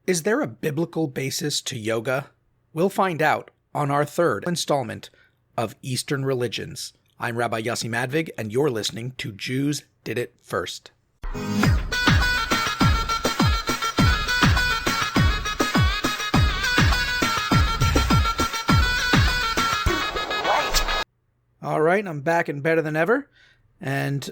Is there a biblical basis to yoga? We'll find out on our third installment of Eastern Religions. I'm Rabbi Yossi Madvig, and you're listening to Jews Did It First. All right, I'm back and better than ever, and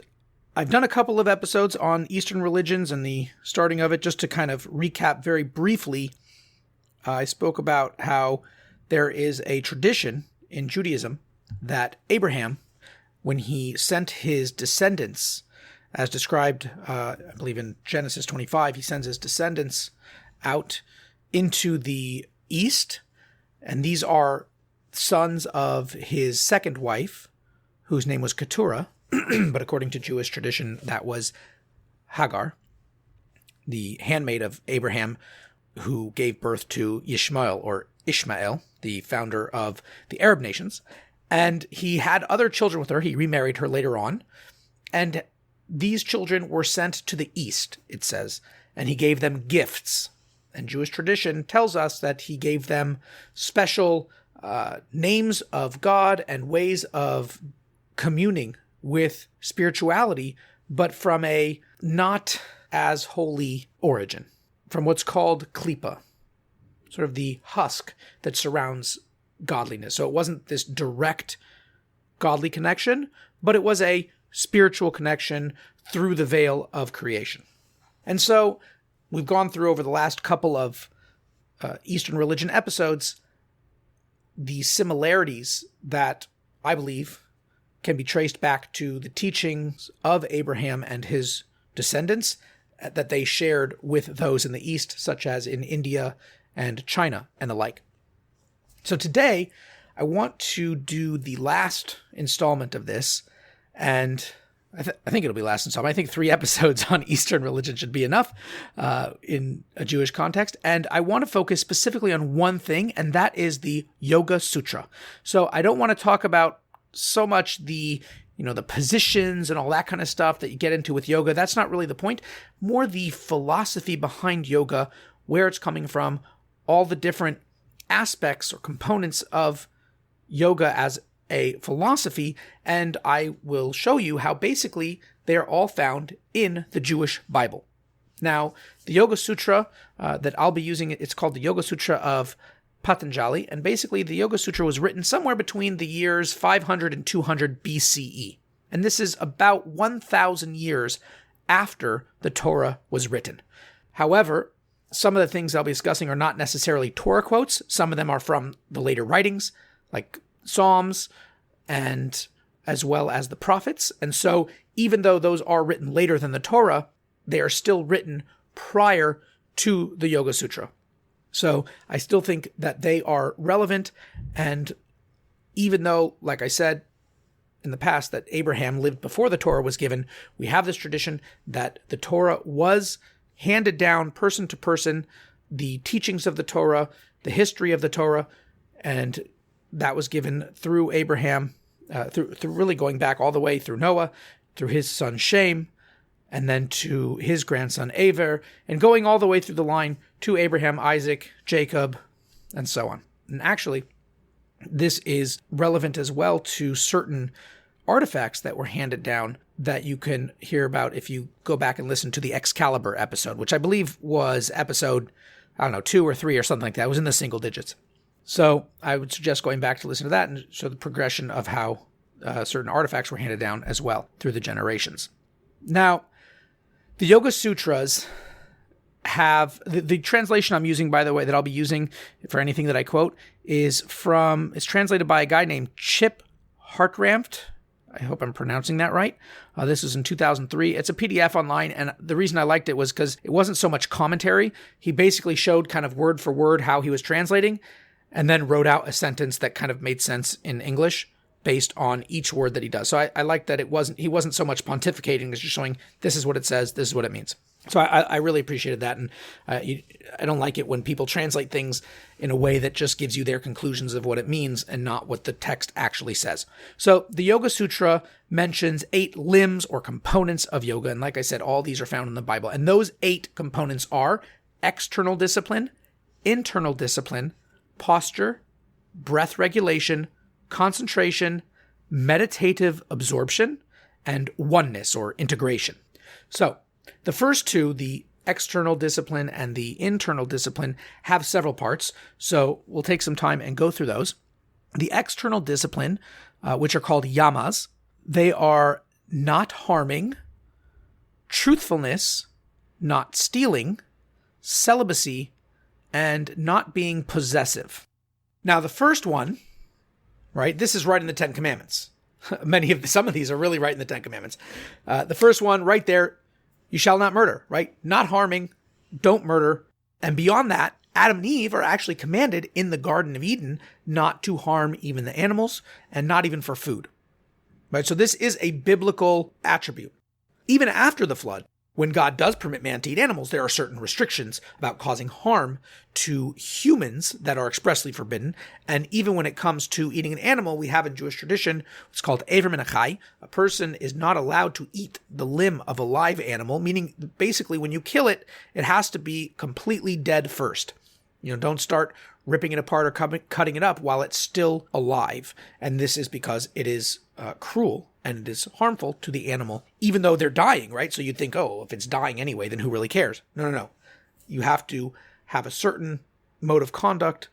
I've done a couple of episodes on Eastern religions and the starting of it. Just to kind of recap very briefly, I spoke about how there is a tradition in Judaism that Abraham, when he sent his descendants, as described, I believe in Genesis 25, he sends his descendants out into the east, and these are sons of his second wife, whose name was Keturah, but according to Jewish tradition, that was Hagar, the handmaid of Abraham, who gave birth to Ishmael, the founder of the Arab nations. And he had other children with her. He remarried her later on. And these children were sent to the east, it says, and he gave them gifts. And Jewish tradition tells us that he gave them special names of God and ways of communing with spirituality, but from a not as holy origin, from what's called klipa, sort of the husk that surrounds godliness. So it wasn't this direct godly connection, but it was a spiritual connection through the veil of creation. And so we've gone through over the last couple of Eastern religion episodes the similarities that I believe can be traced back to the teachings of Abraham and his descendants that they shared with those in the East, such as in India and China and the like. So today, I want to do the last installment of this, and I think it'll be last installment. I think 3 episodes on Eastern religion should be enough in a Jewish context. And I want to focus specifically on one thing, and that is the Yoga Sutra. So I don't want to talk about so much the positions and all that kind of stuff that you get into with yoga. That's not really the point. More the philosophy behind yoga, where it's coming from, all the different aspects or components of yoga as a philosophy, and I will show you how basically they are all found in the Jewish Bible. Now, the Yoga Sutra that I'll be using, it's called the Yoga Sutra of Patanjali, and basically the Yoga Sutra was written somewhere between the years 500 and 200 BCE, and this is about 1,000 years after the Torah was written. However, some of the things I'll be discussing are not necessarily Torah quotes. Some of them are from the later writings, like Psalms, and as well as the prophets. And so even though those are written later than the Torah, they are still written prior to the Yoga Sutra. So I still think that they are relevant. And even though, like I said in the past, that Abraham lived before the Torah was given, we have this tradition that the Torah was handed down person to person, the teachings of the Torah, the history of the Torah, and that was given through Abraham, through really going back all the way through Noah, through his son Shem, and then to his grandson Aver, and going all the way through the line to Abraham, Isaac, Jacob, and so on. And actually, this is relevant as well to certain artifacts that were handed down that you can hear about if you go back and listen to the Excalibur episode, which I believe was episode, 2 or 3 or something like that. It was in the single digits. So I would suggest going back to listen to that and show the progression of how certain artifacts were handed down as well through the generations. Now, the Yoga Sutras have, the translation I'm using, by the way, that I'll be using for anything that I quote, it's translated by a guy named Chip Hartranft. I hope I'm pronouncing that right. This is in 2003. It's a PDF online, and the reason I liked it was because it wasn't so much commentary. He basically showed kind of word for word how he was translating, and then wrote out a sentence that kind of made sense in English based on each word that he does. So I like that he wasn't so much pontificating as just showing this is what it says, this is what it means. So I really appreciated that, and I don't like it when people translate things in a way that just gives you their conclusions of what it means and not what the text actually says. So the Yoga Sutra mentions 8 limbs or components of yoga, and like I said, all these are found in the Bible. And those 8 components are external discipline, internal discipline, posture, breath regulation, concentration, meditative absorption, and oneness or integration. So the first two, the external discipline and the internal discipline, have several parts. So we'll take some time and go through those. The external discipline, which are called yamas, they are not harming, truthfulness, not stealing, celibacy, and not being possessive. Now, the first one, right, this is right in the Ten Commandments. Some of these are really right in the Ten Commandments. The first one right there, you shall not murder, right? Not harming, don't murder. And beyond that, Adam and Eve are actually commanded in the Garden of Eden not to harm even the animals and not even for food, right? So this is a biblical attribute. Even after the flood, when God does permit man to eat animals, there are certain restrictions about causing harm to humans that are expressly forbidden. And even when it comes to eating an animal, we have in Jewish tradition, it's called Eiver min hachai. A person is not allowed to eat the limb of a live animal, meaning basically when you kill it, it has to be completely dead first. Don't start ripping it apart or cutting it up while it's still alive. And this is because it is cruel and it is harmful to the animal, even though they're dying, right? So you'd think, oh, if it's dying anyway, then who really cares? No. You have to have a certain mode of conduct,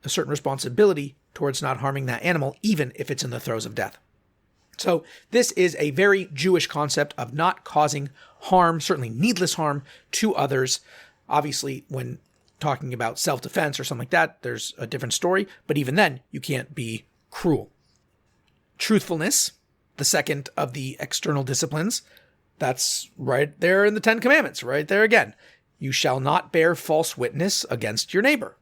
a certain responsibility towards not harming that animal, even if it's in the throes of death. So this is a very Jewish concept of not causing harm, certainly needless harm, to others. Obviously, when talking about self-defense or something like that, there's a different story, but even then, you can't be cruel. Truthfulness, the second of the external disciplines, that's right there in the Ten Commandments, right there again. You shall not bear false witness against your neighbor.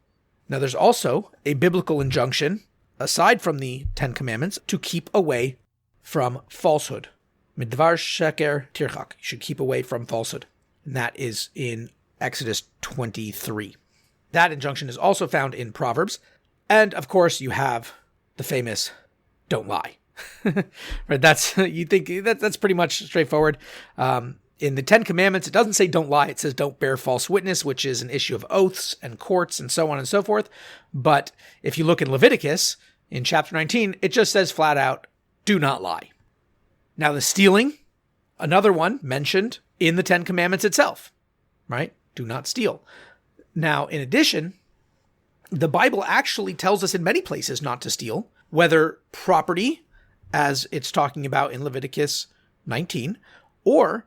Now, there's also a biblical injunction, aside from the Ten Commandments, to keep away from falsehood. Midvar sheker tirchak. You should keep away from falsehood. And that is in Exodus 23. That injunction is also found in Proverbs. And, of course, you have the famous don't lie. Right? That's pretty much straightforward. In the Ten Commandments, it doesn't say don't lie. It says don't bear false witness, which is an issue of oaths and courts and so on and so forth. But if you look in Leviticus, in chapter 19, it just says flat out, do not lie. Now, the stealing, another one mentioned in the Ten Commandments itself, right? Do not steal. Now, in addition, the Bible actually tells us in many places not to steal, whether property, as it's talking about in Leviticus 19, or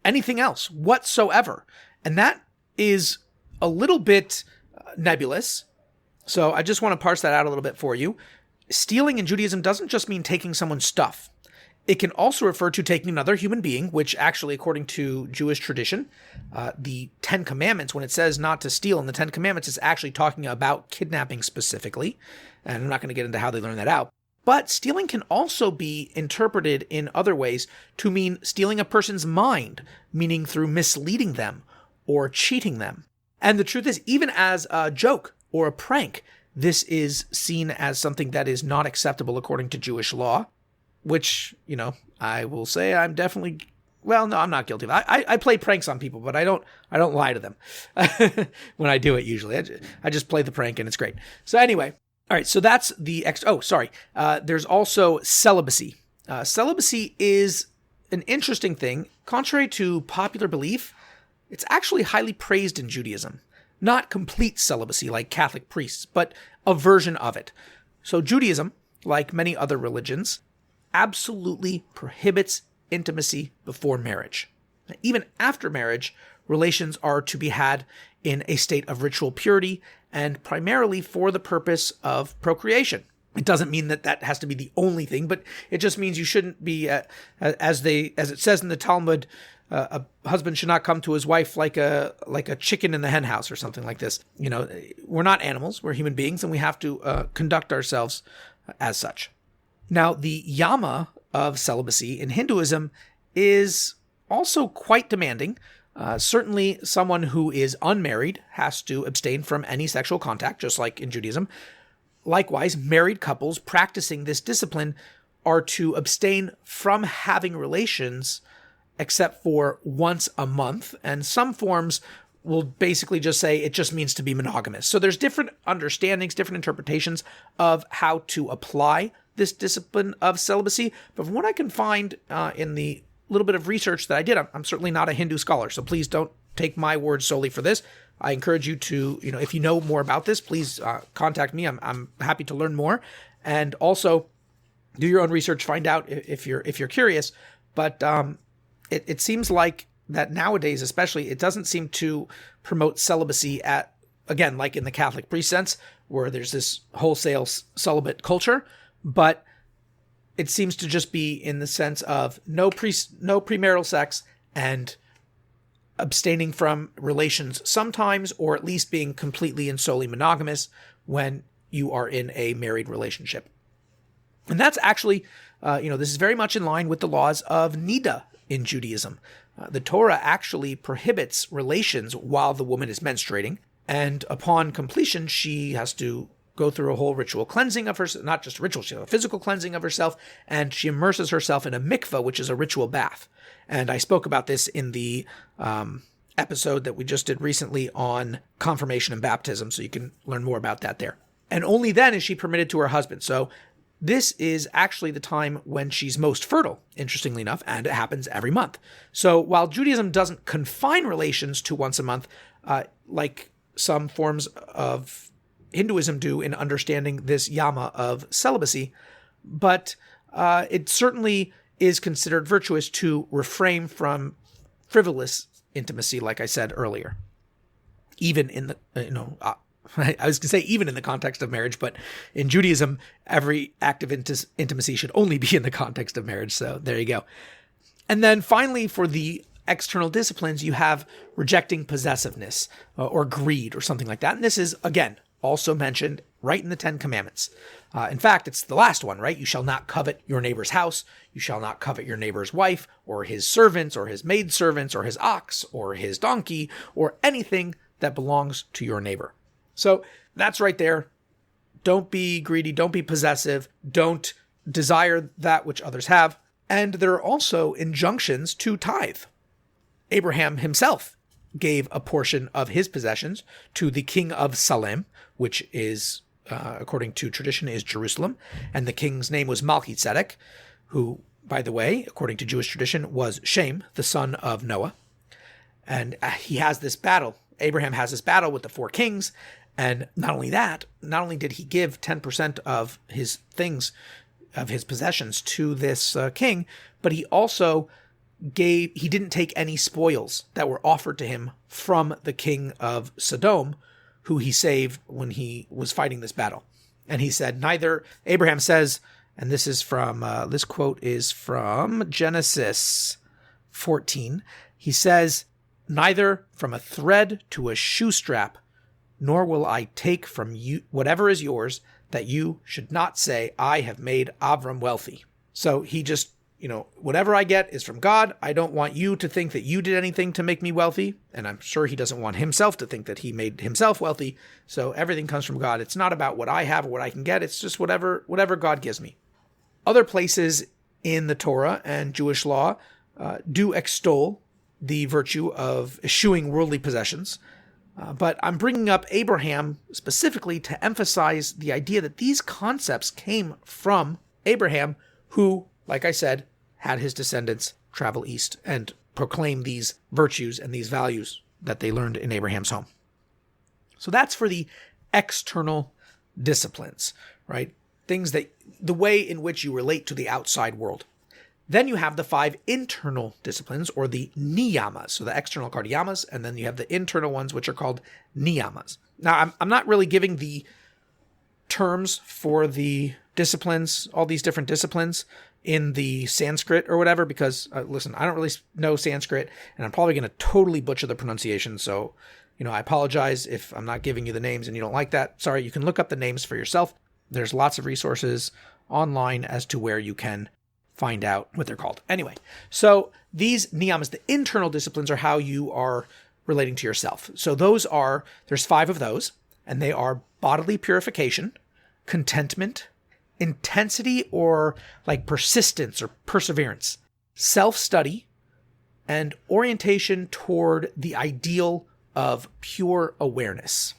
anything else whatsoever. And that is a little bit nebulous. So I just want to parse that out a little bit for you. Stealing in Judaism doesn't just mean taking someone's stuff. It can also refer to taking another human being, which actually, according to Jewish tradition, the Ten Commandments, when it says not to steal in the Ten Commandments, is actually talking about kidnapping specifically. And I'm not going to get into how they learn that out. But stealing can also be interpreted in other ways to mean stealing a person's mind, meaning through misleading them or cheating them. And the truth is, even as a joke or a prank, this is seen as something that is not acceptable according to Jewish law, which, I will say I'm definitely, well, no, I'm not guilty of. I play pranks on people, but I don't lie to them when I do it usually. I just play the prank and it's great. So anyway, all right, so that's the there's also celibacy. Celibacy is an interesting thing. Contrary to popular belief, it's actually highly praised in Judaism. Not complete celibacy like Catholic priests, but a version of it. So Judaism, like many other religions, absolutely prohibits intimacy before marriage. Even after marriage, relations are to be had in a state of ritual purity and primarily for the purpose of procreation. It doesn't mean that has to be the only thing, but it just means you shouldn't be, as it says in the Talmud, a husband should not come to his wife like a chicken in the hen house or something like this. We're not animals, we're human beings, and we have to conduct ourselves as such. Now, the yama of celibacy in Hinduism is also quite demanding. Certainly, someone who is unmarried has to abstain from any sexual contact, just like in Judaism. Likewise, married couples practicing this discipline are to abstain from having relations except for once a month, and some forms will basically just say it just means to be monogamous. So there's different understandings, different interpretations of how to apply this discipline of celibacy. But from what I can find in the little bit of research that I did, I'm certainly not a Hindu scholar, so please don't take my word solely for this. I encourage you to, if you know more about this, please contact me. I'm happy to learn more, and also do your own research. Find out if you're curious. But it seems like that nowadays, especially, it doesn't seem to promote celibacy again, like in the Catholic priest sense, where there's this wholesale celibate culture, but it seems to just be in the sense of no premarital sex and abstaining from relations sometimes, or at least being completely and solely monogamous when you are in a married relationship. And that's actually, this is very much in line with the laws of Nida in Judaism. The Torah actually prohibits relations while the woman is menstruating, and upon completion, she has to go through a whole ritual cleansing of herself, not just ritual, a physical cleansing of herself, and she immerses herself in a mikveh, which is a ritual bath. And I spoke about this in the episode that we just did recently on confirmation and baptism, so you can learn more about that there. And only then is she permitted to her husband. So this is actually the time when she's most fertile, interestingly enough, and it happens every month. So while Judaism doesn't confine relations to once a month, like some forms of Hinduism do in understanding this yama of celibacy, but it certainly is considered virtuous to refrain from frivolous intimacy, like I said earlier. Even in the, I was going to say even in the context of marriage, but in Judaism, every act of intimacy should only be in the context of marriage. So there you go. And then finally, for the external disciplines, you have rejecting possessiveness or greed or something like that. And this is, again, also mentioned right in the Ten Commandments. In fact, it's the last one, right? You shall not covet your neighbor's house. You shall not covet your neighbor's wife or his servants or his maidservants or his ox or his donkey or anything that belongs to your neighbor. So that's right there. Don't be greedy. Don't be possessive. Don't desire that which others have. And there are also injunctions to tithe. Abraham himself gave a portion of his possessions to the king of Salem, which is, according to tradition, is Jerusalem. And the king's name was Melchizedek, who, by the way, according to Jewish tradition, was Shem, the son of Noah. And he has this battle. Abraham has this battle with the four kings. And not only that, not only did he give 10% of his things, of his possessions to this king, but he also he didn't take any spoils that were offered to him from the king of Sodom, who he saved when he was fighting this battle. And he said, Abraham says, and this is from, this quote is from Genesis 14. He says, "Neither from a thread to a shoe strap, nor will I take from you whatever is yours, that you should not say, I have made Avram wealthy." So he just, whatever I get is from God. I don't want you to think that you did anything to make me wealthy. And I'm sure he doesn't want himself to think that he made himself wealthy. So everything comes from God. It's not about what I have or what I can get. It's just whatever God gives me. Other places in the Torah and Jewish law do extol the virtue of eschewing worldly possessions. But I'm bringing up Abraham specifically to emphasize the idea that these concepts came from Abraham, who, like I said, had his descendants travel east and proclaim these virtues and these values that they learned in Abraham's home. So that's for the external disciplines, right? Things that, the way in which you relate to the outside world. Then you have the 5 internal disciplines, or the niyamas. So the external called yamas, and then you have the internal ones, which are called niyamas. Now, I'm not really giving the terms for the disciplines, all these different disciplines, in the Sanskrit or whatever, because, listen, I don't really know Sanskrit, and I'm probably going to totally butcher the pronunciation, so, I apologize if I'm not giving you the names and you don't like that. Sorry, you can look up the names for yourself. There's lots of resources online as to where you can find out what they're called. Anyway, so these niyamas, the internal disciplines, are how you are relating to yourself. So there's 5 of those, and they are bodily purification, contentment, intensity or like persistence or perseverance, self-study, and orientation toward the ideal of pure awareness.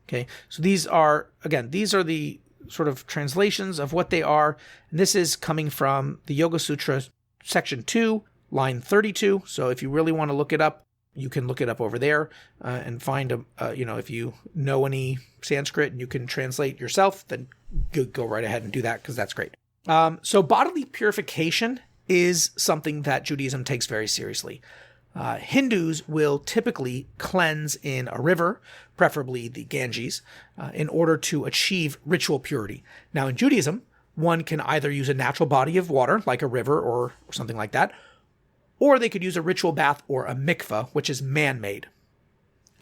Okay, so these are the sort of translations of what they are. And this is coming from the Yoga Sutra, section 2, line 32. So if you really want to look it up, you can look it up over there and find, if you know any Sanskrit and you can translate yourself, then go right ahead and do that, because that's great. So bodily purification is something that Judaism takes very seriously. Hindus will typically cleanse in a river, preferably the Ganges, in order to achieve ritual purity. Now, in Judaism, one can either use a natural body of water, like a river or something like that, or they could use a ritual bath or a mikveh, which is man-made.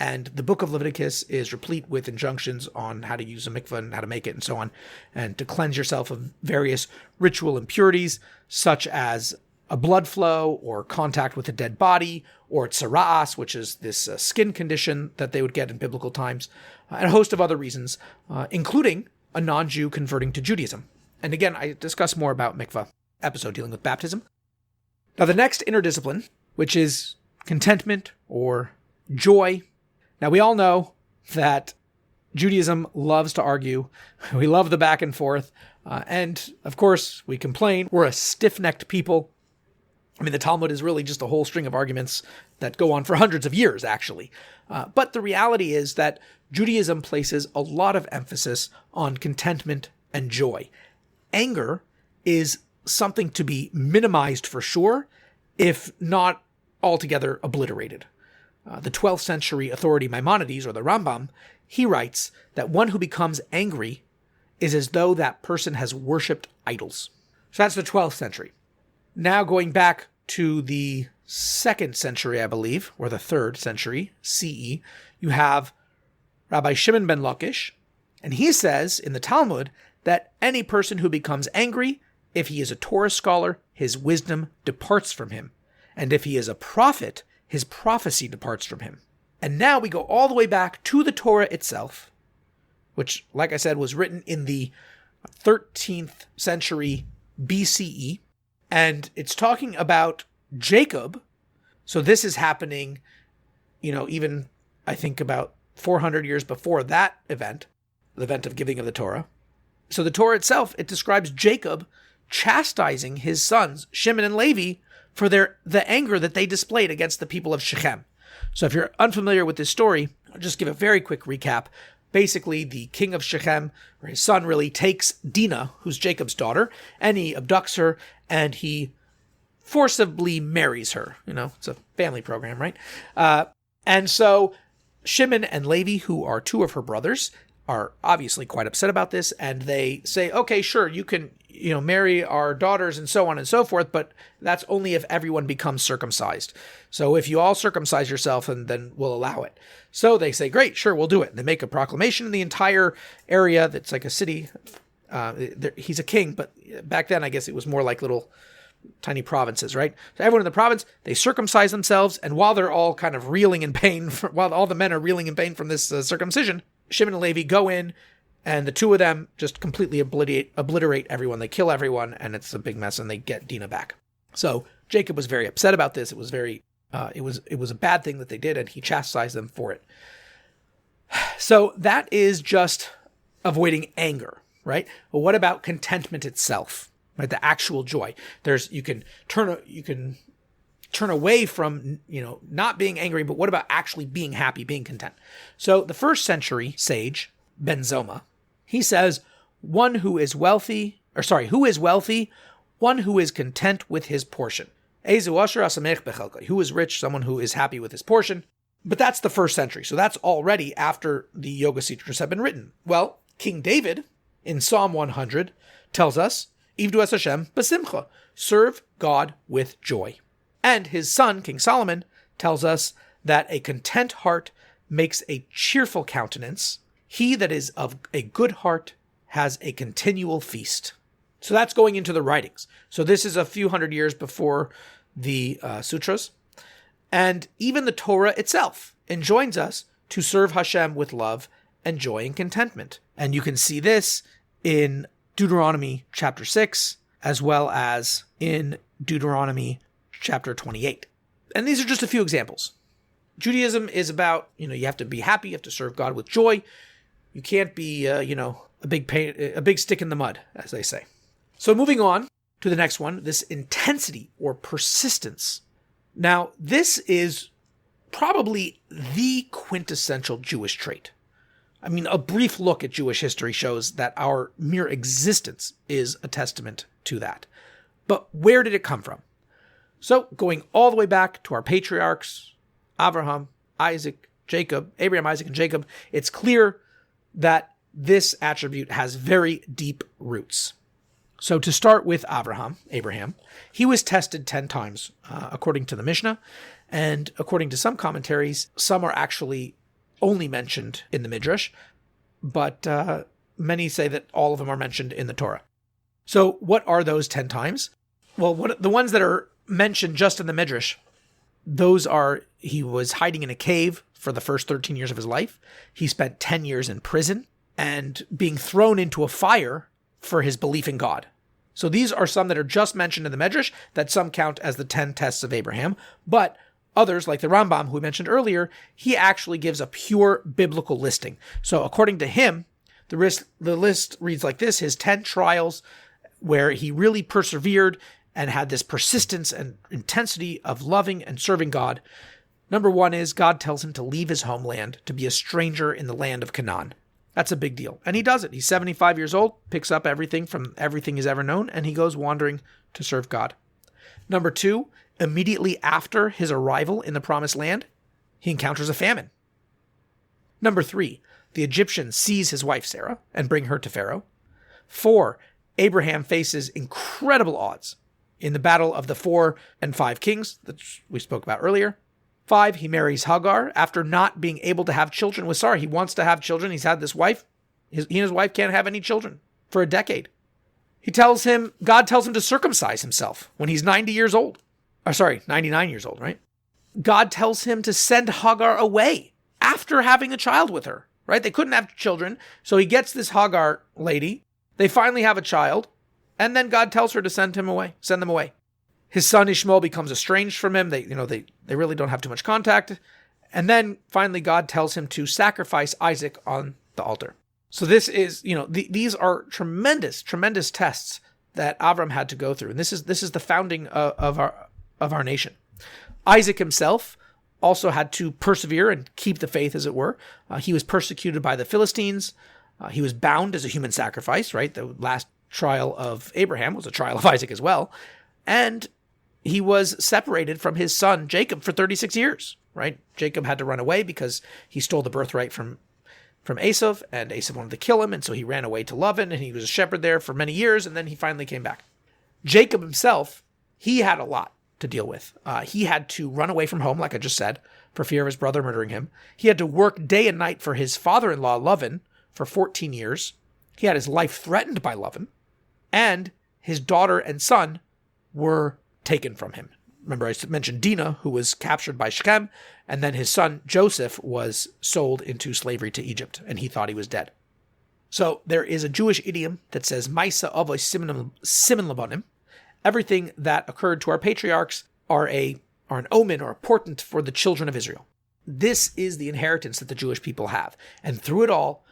And the book of Leviticus is replete with injunctions on how to use a mikveh and how to make it and so on, and to cleanse yourself of various ritual impurities, such as a blood flow or contact with a dead body, or tzara'as, which is this skin condition that they would get in biblical times, and a host of other reasons, including a non-Jew converting to Judaism. And again, I discuss more about mikveh episode dealing with baptism. Now, the next inner discipline, which is contentment or joy. Now, we all know that Judaism loves to argue. We love the back and forth. And, of course, we complain. We're a stiff-necked people. I mean, the Talmud is really just a whole string of arguments that go on for hundreds of years, actually. But the reality is that Judaism places a lot of emphasis on contentment and joy. Anger is something to be minimized for sure, if not altogether obliterated. The 12th century authority Maimonides, or the Rambam, he writes that one who becomes angry is as though that person has worshipped idols. So that's the 12th century. Now going back to the 2nd century, I believe, or the 3rd century, CE, you have Rabbi Shimon ben Lakish, and he says in the Talmud that any person who becomes angry, if he is a Torah scholar, his wisdom departs from him. And if he is a prophet, his prophecy departs from him. And now we go all the way back to the Torah itself, which, like I said, was written in the 13th century BCE. And it's talking about Jacob. So this is happening, even I think about 400 years before that event, the event of giving of the Torah. So the Torah itself, it describes Jacob chastising his sons, Shimon and Levi, for the anger that they displayed against the people of Shechem. So if you're unfamiliar with this story, I'll just give a very quick recap. Basically, the king of Shechem, or his son really, takes Dinah, who's Jacob's daughter, and he abducts her, and he forcibly marries her. It's a family program, right? And so Shimon and Levi, who are two of her brothers, are obviously quite upset about this, and they say, okay, sure, you can, marry our daughters and so on and so forth, but that's only if everyone becomes circumcised. So if you all circumcise yourself, and then we'll allow it. So they say, great, sure, we'll do it. And they make a proclamation in the entire area that's like a city. He's a king, but back then I guess it was more like little tiny provinces, right? So everyone in the province, they circumcise themselves, and while they're all kind of reeling in pain, while all the men are reeling in pain from this circumcision, Shimon and Levi go in, and the two of them just completely obliterate everyone. They kill everyone, and it's a big mess, and they get Dinah back. So Jacob was very upset about this. It was it was a bad thing that they did, and he chastised them for it. So that is just avoiding anger, right? But what about contentment itself, right? The actual joy. You can turn away from, not being angry, but what about actually being happy, being content? So the 1st century sage, Ben Zoma, he says, who is wealthy, one who is content with his portion. Who is rich, someone who is happy with his portion. But that's the 1st century. So that's already after the Yoga Sutras have been written. Well, King David in Psalm 100 tells us, Ivdu es Hashem b'simcha, serve God with joy. And his son, King Solomon, tells us that a content heart makes a cheerful countenance. He that is of a good heart has a continual feast. So that's going into the writings. So this is a few hundred years before the sutras. And even the Torah itself enjoins us to serve Hashem with love and joy and contentment. And you can see this in Deuteronomy chapter 6, as well as in Deuteronomy chapter 28. And these are just a few examples. Judaism is about, you have to be happy, you have to serve God with joy. You can't be, a big stick in the mud, as they say. So moving on to the next one, this intensity or persistence. Now, this is probably the quintessential Jewish trait. I mean, a brief look at Jewish history shows that our mere existence is a testament to that. But where did it come from? So, going all the way back to our patriarchs, Abraham, Isaac, Jacob, Abraham, Isaac, and Jacob, it's clear that this attribute has very deep roots. So to start with Abraham, he was tested 10 times, according to the Mishnah, and according to some commentaries, some are actually only mentioned in the Midrash, but many say that all of them are mentioned in the Torah. So what are those 10 times? Well, the ones that are mentioned just in the Midrash, those are, he was hiding in a cave for the first 13 years of his life. He spent 10 years in prison and being thrown into a fire for his belief in God. So these are some that are just mentioned in the Midrash that some count as the 10 tests of Abraham. But others, like the Rambam, who we mentioned earlier, he actually gives a pure biblical listing. So according to him, the list reads like this: his 10 trials where he really persevered and had this persistence and intensity of loving and serving God. Number 1 is God tells him to leave his homeland to be a stranger in the land of Canaan. That's a big deal. And he does it. He's 75 years old, picks up everything from everything he's ever known, and he goes wandering to serve God. Number 2, immediately after his arrival in the promised land, he encounters a famine. Number 3, the Egyptians seize his wife Sarah and bring her to Pharaoh. 4, Abraham faces incredible odds in the battle of the 4 and 5 kings that we spoke about earlier. 5, he marries Hagar after not being able to have children with Sarah. He wants to have children. He's had this wife. He and his wife can't have any children for a decade. God tells him to circumcise himself when he's 99 years old, right? God tells him to send Hagar away after having a child with her, right? They couldn't have children. So he gets this Hagar lady. They finally have a child. And then God tells her to send them away. His son Ishmael becomes estranged from him. They really don't have too much contact. And then finally God tells him to sacrifice Isaac on the altar. So this is, these are tremendous, tremendous tests that Avram had to go through. And this is the founding of our nation. Isaac himself also had to persevere and keep the faith, as it were. He was persecuted by the Philistines. He was bound as a human sacrifice, right? The last trial of Abraham was a trial of Isaac as well. And he was separated from his son Jacob for 36 years, right? Jacob had to run away because he stole the birthright from Esau, and Esau wanted to kill him, and so he ran away to Laban, and he was a shepherd there for many years, and then he finally came back. Jacob himself, he had a lot to deal with. He had to run away from home, like I just said, for fear of his brother murdering him. He had to work day and night for his father-in-law, Laban, for 14 years. He had his life threatened by Laban, and his daughter and son were taken from him. Remember, I mentioned Dinah, who was captured by Shechem, and then his son Joseph was sold into slavery to Egypt, and he thought he was dead. So there is a Jewish idiom that says, Maisa avos siman labanim. Everything that occurred to our patriarchs are an omen or a portent for the children of Israel. This is the inheritance that the Jewish people have. And through it all,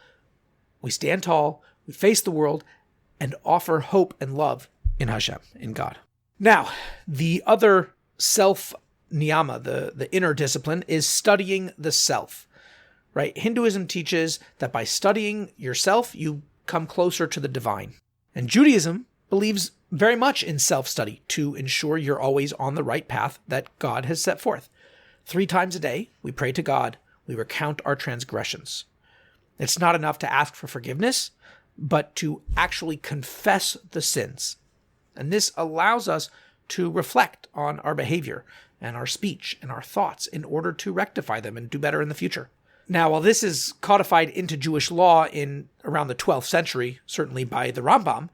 we stand tall, we face the world, and offer hope and love in Hashem, in God. Now, the other self-niyama, the inner discipline, is studying the self, right? Hinduism teaches that by studying yourself, you come closer to the divine. And Judaism believes very much in self-study to ensure you're always on the right path that God has set forth. 3 times a day, we pray to God, we recount our transgressions. It's not enough to ask for forgiveness, but to actually confess the sins. And this allows us to reflect on our behavior and our speech and our thoughts in order to rectify them and do better in the future. Now, while this is codified into Jewish law in around the 12th century, certainly by the Rambam,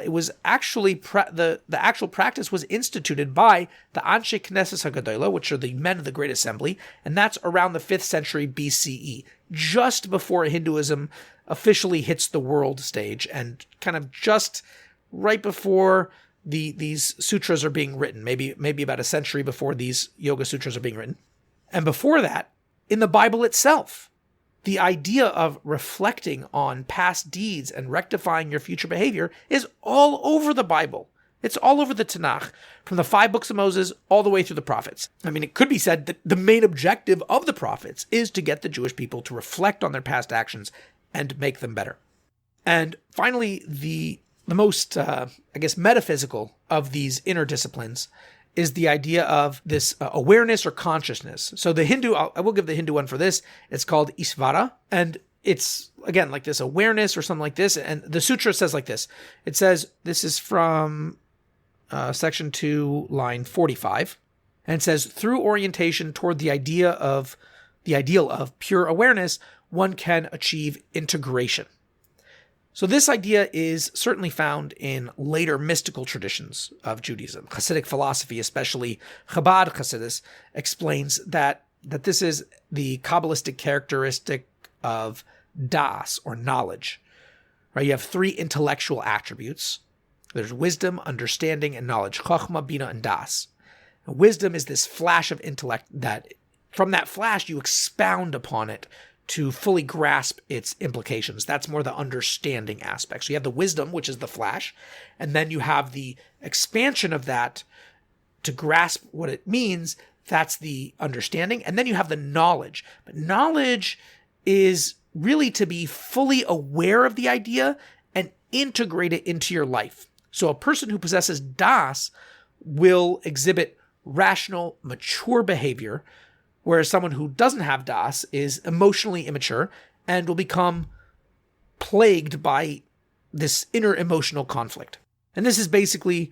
it was actually the actual practice was instituted by the Anshe Knesset HaGadola, which are the men of the Great Assembly, and that's around the 5th century BCE, just before Hinduism officially hits the world stage, and kind of just right before these sutras are being written, maybe about a century before these yoga sutras are being written. And before that, in the Bible itself, the idea of reflecting on past deeds and rectifying your future behavior is all over the Bible. It's all over the Tanakh, from the 5 books of Moses all the way through the prophets. I mean, it could be said that the main objective of the prophets is to get the Jewish people to reflect on their past actions and make them better. And finally, the most, metaphysical of these inner disciplines is the idea of this awareness or consciousness. So the Hindu, I will give the Hindu one for this. It's called Isvara, and it's, again, like this awareness or something like this. And the sutra says like this. It says, this is from section 2, line 45. And it says, through orientation toward the ideal of pure awareness, one can achieve integration. So this idea is certainly found in later mystical traditions of Judaism. Hasidic philosophy, especially Chabad Hasidus, explains that this is the Kabbalistic characteristic of das, or knowledge. Right? You have 3 intellectual attributes. There's wisdom, understanding, and knowledge. Chochmah, Bina, and Das. And wisdom is this flash of intellect that, from that flash, you expound upon it to fully grasp its implications. That's more the understanding aspect. So you have the wisdom, which is the flash, and then you have the expansion of that to grasp what it means. That's the understanding. And then you have the knowledge. But knowledge is really to be fully aware of the idea and integrate it into your life. So a person who possesses das will exhibit rational, mature behavior, whereas someone who doesn't have das is emotionally immature and will become plagued by this inner emotional conflict. And this is basically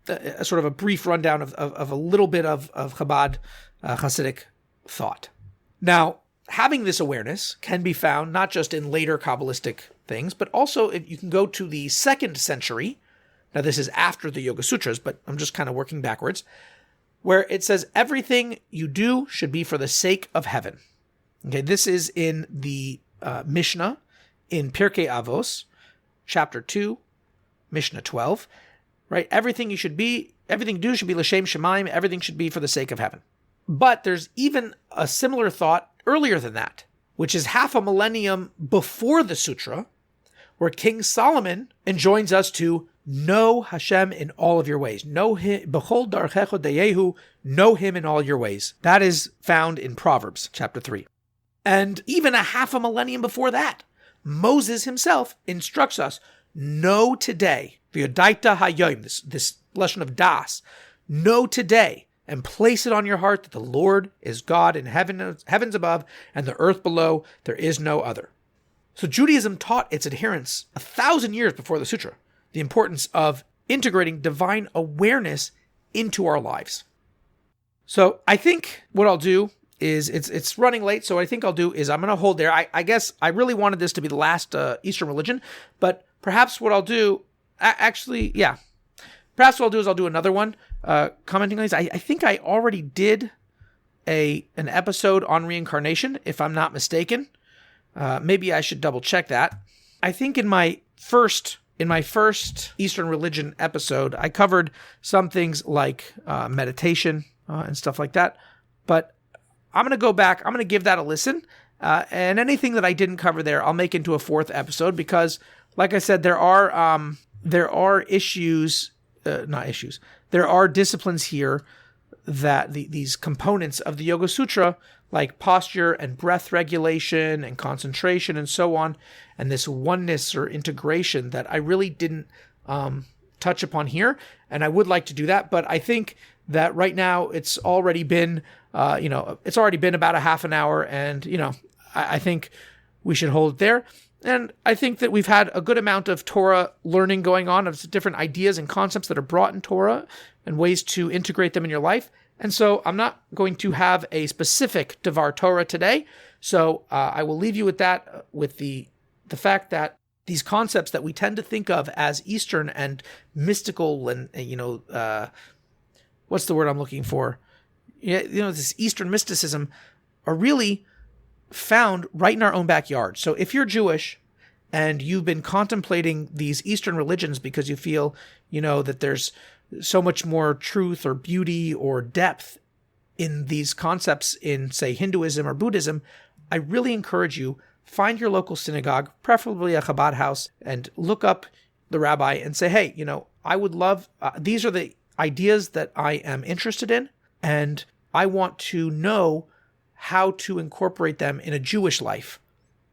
a sort of a brief rundown of a little bit of Chabad Hasidic thought. Now, having this awareness can be found not just in later Kabbalistic things, but also if you can go to the 2nd century. Now, this is after the Yoga Sutras, but I'm just kind of working backwards, where it says everything you do should be for the sake of heaven. Okay, this is in the Mishnah in Pirkei Avos, chapter 2, Mishnah 12. Right, everything you do should be l'shem shemaim. Everything should be for the sake of heaven. But there's even a similar thought earlier than that, which is half a millennium before the sutra, where King Solomon enjoins us to know Hashem in all of your ways. Know him, b'chol darchecha deyehu, know him in all your ways. That is found in Proverbs, chapter 3. And even a half a millennium before that, Moses himself instructs us, know today, v'yodaita hayom, this lesson of das, know today, and place it on your heart that the Lord is God in heavens above and the earth below. There is no other. So Judaism taught its adherents 1,000 years before the sutra the importance of integrating divine awareness into our lives. So I think what I'll do is, it's running late, so what I think I'll do is I'm going to hold there. I guess I really wanted this to be the last Eastern religion, but perhaps what I'll do, perhaps what I'll do is I'll do another one commenting on these. I think I already did an episode on reincarnation, if I'm not mistaken. Maybe I should double check that. I think in my first Eastern religion episode, I covered some things like meditation and stuff like that. But I'm going to go back. I'm going to give that a listen. And anything that I didn't cover there, I'll make into a 4th episode because, like I said, there are issues. There are disciplines here that these components of the Yoga Sutra, like posture and breath regulation and concentration and so on, and this oneness or integration that I really didn't touch upon here, and I would like to do that, but I think that right now it's already been, about a half an hour, and I think we should hold it there. And I think that we've had a good amount of Torah learning going on, of different ideas and concepts that are brought in Torah and ways to integrate them in your life. And so I'm not going to have a specific Devar Torah today. So I will leave you with that, with the fact that these concepts that we tend to think of as Eastern and mystical and, what's the word I'm looking for? This Eastern mysticism are really found right in our own backyard. So if you're Jewish and you've been contemplating these Eastern religions because you feel, that there's so much more truth or beauty or depth in these concepts in, say, Hinduism or Buddhism, I really encourage you, find your local synagogue, preferably a Chabad house, and look up the rabbi and say, hey, I would love, these are the ideas that I am interested in, and I want to know how to incorporate them in a Jewish life.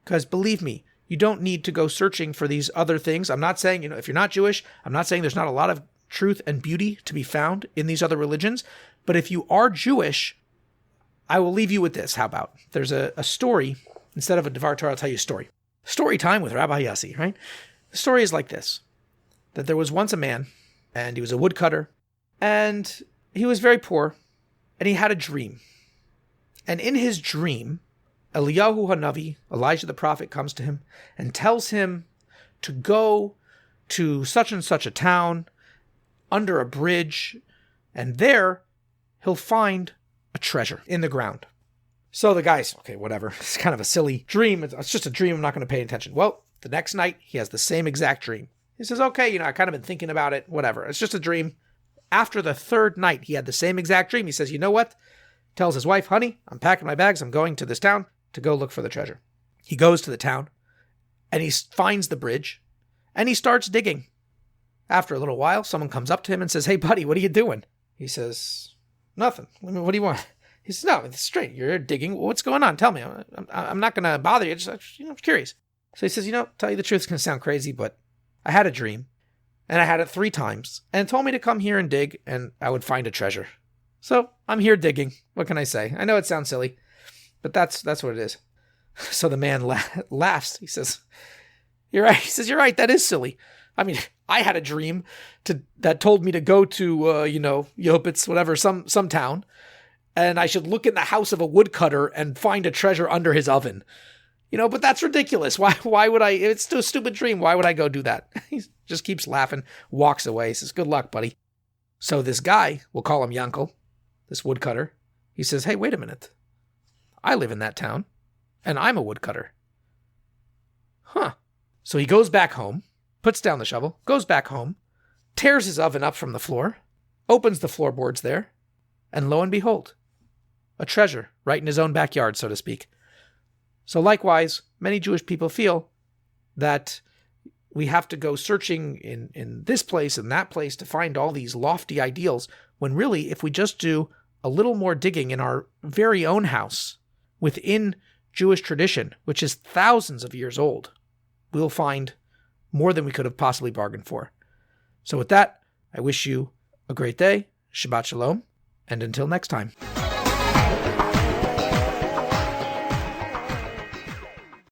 Because believe me, you don't need to go searching for these other things. I'm not saying, if you're not Jewish, I'm not saying there's not a lot of truth and beauty to be found in these other religions. But if you are Jewish, I will leave you with this. How about? There's a story. Instead of a Devar Torah, I'll tell you a story. Story time with Rabbi Yossi, right? The story is like this, that there was once a man, and he was a woodcutter, and he was very poor, and he had a dream. And in his dream, Eliyahu Hanavi, Elijah the prophet, comes to him and tells him to go to such and such a town under a bridge, and there he'll find a treasure in the ground. So the guy's, okay, whatever. It's kind of a silly dream. It's just a dream. I'm not going to pay attention. Well, the next night, he has the same exact dream. He says, okay, I kind of been thinking about it. Whatever. It's just a dream. After the third night, he had the same exact dream. He says, you know what? Tells his wife, honey, I'm packing my bags. I'm going to this town to go look for the treasure. He goes to the town, and he finds the bridge, and he starts digging. After a little while, someone comes up to him and says, hey, buddy, what are you doing? He says, nothing. What do you want? He says, no, it's straight. You're digging. What's going on? Tell me. I'm not going to bother you. I'm curious. So he says, tell you the truth, it's going to sound crazy, but I had a dream, and I had it 3 times, and it told me to come here and dig, and I would find a treasure. So I'm here digging. What can I say? I know it sounds silly, but that's what it is. So the man laughs. He says, you're right. He says, you're right. That is silly. I mean, I had a dream that told me to go to, Yopitz, whatever, some town, and I should look in the house of a woodcutter and find a treasure under his oven. But that's ridiculous. Why would I? It's still a stupid dream. Why would I go do that? He just keeps laughing, walks away, says, good luck, buddy. So this guy, we'll call him Yankel, this woodcutter, he says, hey, wait a minute. I live in that town, and I'm a woodcutter. Huh. So he goes back home, puts down the shovel, goes back home, tears his oven up from the floor, opens the floorboards there, and lo and behold, a treasure right in his own backyard, so to speak. So likewise, many Jewish people feel that we have to go searching in this place and that place to find all these lofty ideals, when really, if we just do a little more digging in our very own house, within Jewish tradition, which is thousands of years old, we'll find more than we could have possibly bargained for. So with that, I wish you a great day, Shabbat Shalom, and until next time.